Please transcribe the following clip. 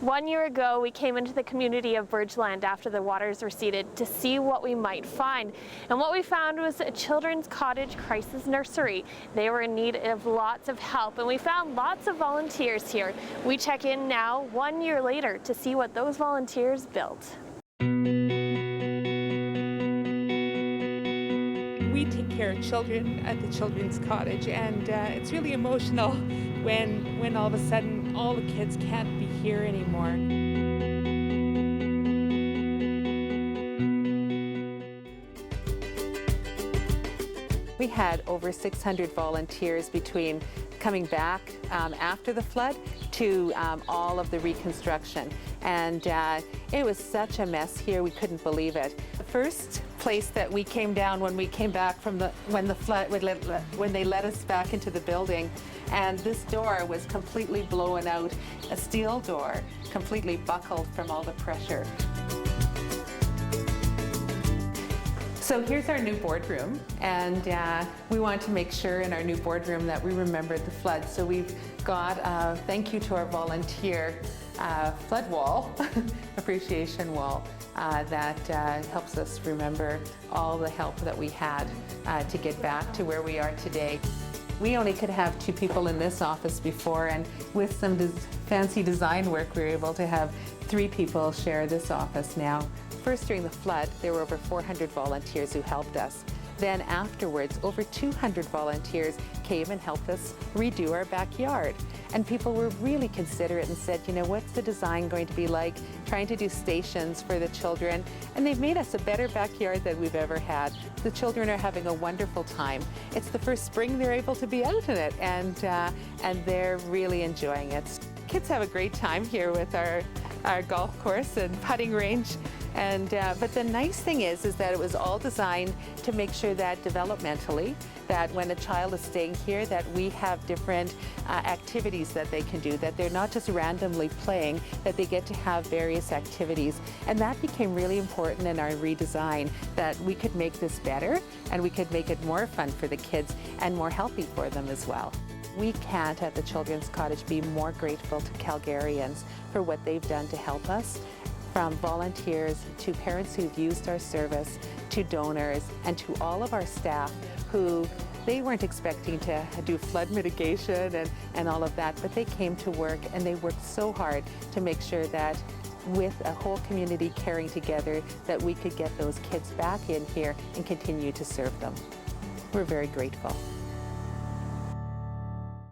1 year ago, we came into the community of Bridgeland after the waters receded to see what we might find. And what we found was a children's cottage crisis nursery. They were in need of lots of help, and we found lots of volunteers here. We check in now 1 year later to see what those volunteers built. We take care of children at the Children's Cottage, and it's really emotional when all of a sudden all the kids can't be here anymore. We had over 600 volunteers between coming back after the flood to all of the reconstruction, and it was such a mess here, we couldn't believe it. The first place that we came down when we came back from when they let us back into the building, and this door was completely blown out, a steel door, completely buckled from all the pressure. So here's our new boardroom, and we want to make sure in our new boardroom that we remembered the flood. So we've got a thank you to our volunteer flood wall, appreciation wall, that helps us remember all the help that we had to get back to where we are today. We only could have 2 people in this office before, and with some fancy design work, we were able to have 3 people share this office now. First, during the flood, there were over 400 volunteers who helped us. Then afterwards, over 200 volunteers came and helped us redo our backyard. And people were really considerate and said, you know, what's the design going to be like? Trying to do stations for the children. And they've made us a better backyard than we've ever had. The children are having a wonderful time. It's the first spring they're able to be out in it, and they're really enjoying it. Kids have a great time here with our golf course and putting range. But the nice thing is that it was all designed to make sure that developmentally, that when a child is staying here, that we have different activities that they can do, that they're not just randomly playing, that they get to have various activities. And that became really important in our redesign, that we could make this better and we could make it more fun for the kids and more healthy for them as well. We can't at the Children's Cottage be more grateful to Calgarians for what they've done to help us. From volunteers to parents who've used our service, to donors, and to all of our staff who they weren't expecting to do flood mitigation and all of that, but they came to work and they worked so hard to make sure that with a whole community caring together, that we could get those kids back in here and continue to serve them. We're very grateful.